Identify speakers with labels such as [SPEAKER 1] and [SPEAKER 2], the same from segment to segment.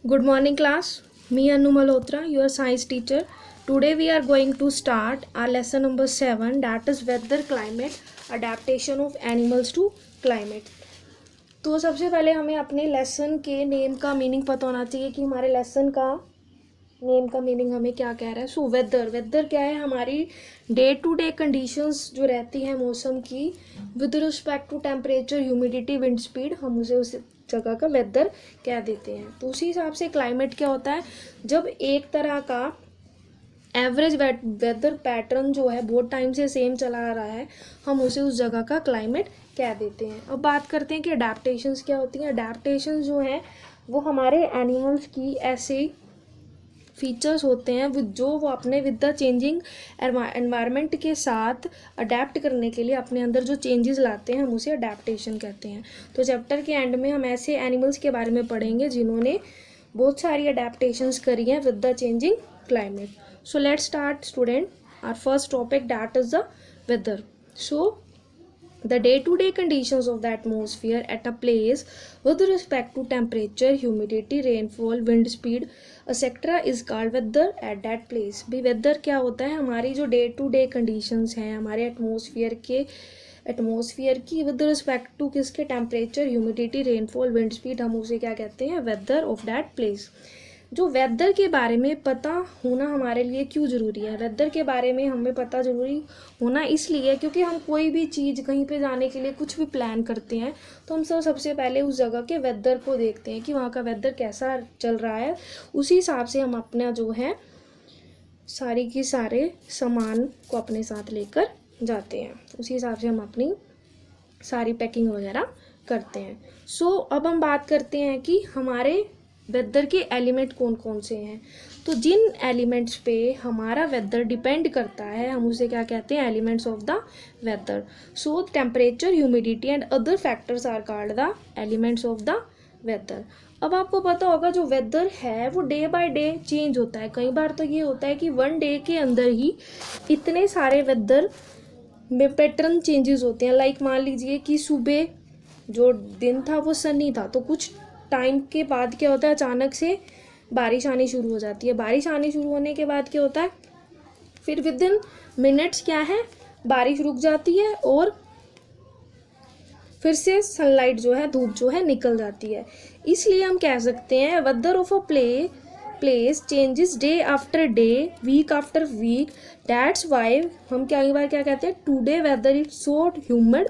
[SPEAKER 1] Good morning class. Me Anu Malhotra, your science teacher. Today we are going to start our lesson number 7, that is weather climate adaptation of animals to climate. तो सबसे पहले हमें अपने lesson के name का meaning पता होना चाहिए कि हमारे लेसन का नेम का मीनिंग हमें क्या कह रहा है. सो वेदर क्या है, हमारी डे टू डे कंडीशंस जो रहती हैं मौसम की with respect to temperature, humidity, wind speed, हम उसे उस जगह का वेदर कह देते हैं. तो उसी हिसाब से क्लाइमेट क्या होता है, जब एक तरह का एवरेज वेदर पैटर्न जो है बहुत टाइम से सेम चला आ रहा है, हम उसे उस जगह का क्लाइमेट कह देते हैं. अब बात करते हैं कि अडेप्टेशंस क्या होती हैं. अडेप्टेशंस जो हैं वो हमारे एनिमल्स की ऐसे फीचर्स होते हैं जो वो अपने विद द चेंजिंग एनवायरनमेंट के साथ अडेप्ट करने के लिए अपने अंदर जो चेंजेस लाते हैं, हम उसे अडेप्टेशन कहते हैं. तो चैप्टर के एंड में हम ऐसे एनिमल्स के बारे में पढ़ेंगे जिन्होंने बहुत सारी अडेप्टेशंस करी हैं with the changing climate. So let's start student. Our first topic that is the weather. So the day-to-day conditions of the atmosphere at a place with respect to temperature, humidity, rainfall, wind speed, etc. is called weather at that place. भी weather क्या होता है, हमारी जो day to day conditions हैं हमारे atmosphere की with respect to किसके, temperature, humidity, rainfall, wind speed, हम उसे क्या कहते हैं, वेदर ऑफ दैट प्लेस. जो वेदर के बारे में पता होना हमारे लिए क्यों ज़रूरी है, वेदर के बारे में हमें पता ज़रूरी होना इसलिए क्योंकि हम कोई भी चीज़ कहीं पे जाने के लिए कुछ भी प्लान करते हैं तो हम सबसे पहले उस जगह के वेदर को देखते हैं कि वहाँ का वेदर कैसा चल रहा है. उसी हिसाब से हम अपना जो है सारी की सारे सामान को अपने साथ लेकर जाते हैं. उसी हिसाब से हम अपनी सारी पैकिंग वगैरह करते हैं. सो अब हम बात करते हैं कि हमारे वेदर के एलिमेंट कौन कौन से हैं. तो जिन एलिमेंट्स पे हमारा वेदर डिपेंड करता है हम उसे क्या कहते हैं, elements of the weather. So temperature, humidity and other factors are called the elements of the weather. अब आपको पता होगा जो वेदर है वो डे बाय डे चेंज होता है. कई बार तो ये होता है कि वन डे के अंदर ही इतने सारे वेदर में पैटर्न चेंजेस होते हैं. लाइक मान लीजिए कि सुबह जो दिन था वो सनी था, तो कुछ टाइम के बाद क्या होता है, अचानक से बारिश आनी शुरू हो जाती है. बारिश आनी शुरू होने के बाद क्या होता है, फिर विद इन मिनट्स क्या है, बारिश रुक जाती है और फिर से सनलाइट जो है, धूप जो है निकल जाती है. इसलिए हम कह सकते हैं weather of a place changes day after day, week after week. That's why हम कई बार क्या कहते हैं, today weather is so humid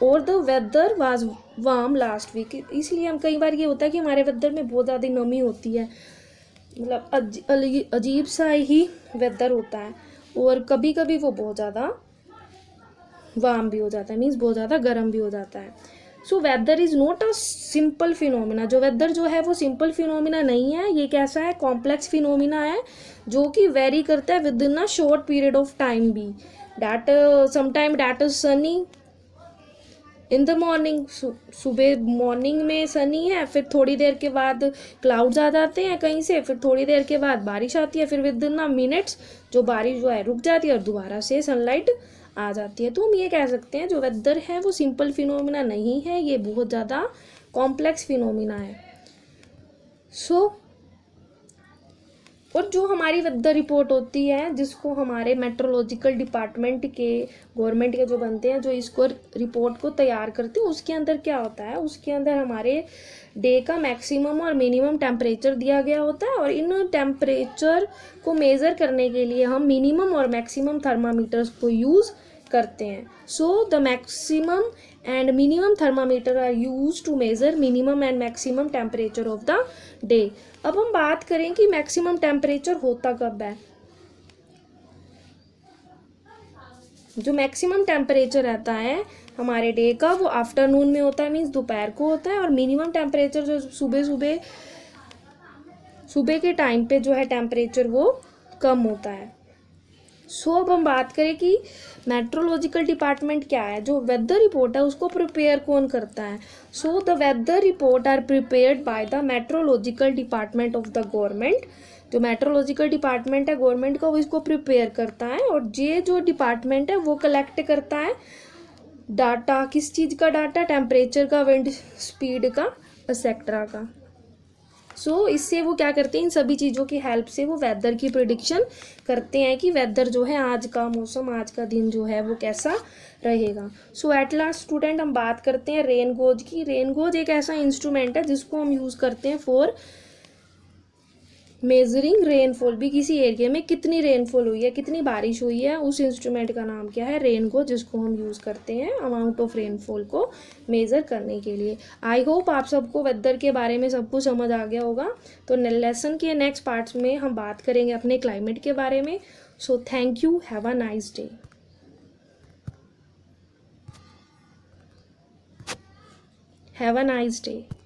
[SPEAKER 1] और the weather was warm last week. इसलिए हम कई बार ये होता है कि हमारे वेदर में बहुत ज़्यादा नमी होती है, मतलब अजीब सा ही वेदर होता है. और कभी कभी वो बहुत ज़्यादा वार्म भी हो जाता है, मीन्स बहुत ज़्यादा गर्म भी हो जाता है. So whether is not a simple phenomena. जो वेदर जो है वो सिंपल फिनोमिना नहीं है, ये कैसा है, कॉम्प्लेक्स फिनोमिना है जो कि वेरी करता है within a short period of time भी. That sometime that is sunny in the morning. सुबह मॉर्निंग में सनी है, फिर थोड़ी देर के बाद क्लाउड्स आ जाते हैं कहीं से, फिर थोड़ी देर के बाद बारिश आती है, फिर विद इन मिनट्स जो बारिश जो है रुक जाती है और दोबारा से सनलाइट आ जाती है. तो हम ये कह सकते हैं जो वेदर है वो सिंपल फिनोमिना नहीं है, ये बहुत ज़्यादा कॉम्प्लेक्स फिनोमिना है. सो और जो हमारी वेदर रिपोर्ट होती है जिसको हमारे मेट्रोलॉजिकल डिपार्टमेंट के, गवर्नमेंट के जो बनते हैं जो इसको रिपोर्ट को तैयार करते हैं, उसके अंदर क्या होता है, उसके अंदर हमारे डे का मैक्सिमम और मिनिमम टेम्परेचर दिया गया होता है. और इन टेम्परेचर को मेज़र करने के लिए हम मिनिमम और मैक्सिमम थर्मामीटर्स को यूज़ करते हैं. So the maximum and minimum thermometer are use to measure minimum and maximum temperature of the day. अब हम बात करें कि मैक्सिमम टेम्परेचर होता कब है. जो मैक्सिमम टेम्परेचर रहता है हमारे डे का वो आफ्टरनून में होता है, मीन्स दोपहर को होता है. और मिनिमम टेम्परेचर जो सुबह के टाइम पे जो है टेम्परेचर वो कम होता है. सो अब हम बात करें कि मेट्रोलॉजिकल डिपार्टमेंट क्या है. जो वेदर रिपोर्ट है उसको प्रिपेयर कौन करता है. So the weather report are prepared by the meteorological department of the government. जो मेट्रोलॉजिकल डिपार्टमेंट है गवर्नमेंट का वो इसको प्रिपेयर करता है. और ये जो डिपार्टमेंट है वो कलेक्ट करता है डाटा. किस चीज़ का डाटा, टेम्परेचर का, विंड स्पीड का, एक्सेट्रा का. सो इससे वो क्या करते हैं, इन सभी चीज़ों की हेल्प से वो वेदर की प्रिडिक्शन करते हैं कि वेदर जो है आज का मौसम, आज का दिन जो है वो कैसा रहेगा। सो एट लास्ट स्टूडेंट हम बात करते हैं रेन गोज की। रेन गोज एक ऐसा इंस्ट्रूमेंट है जिसको हम यूज़ करते हैं फॉर मेजरिंग रेनफॉल, भी किसी एरिया में कितनी रेनफॉल हुई है, कितनी बारिश हुई है, उस इंस्ट्रूमेंट का नाम क्या है, रेन गोज, जिसको हम यूज़ करते हैं अमाउंट ऑफ रेनफॉल को मेज़र करने के लिए। आई होप आप सबको वेदर के बारे में सब कुछ समझ आ गया होगा। तो लेसन के नेक्स्ट पार्ट्स में हम बात करेंगे अपने क्लाइमेट के बारे में। So thank you, have a nice day. Have a nice day.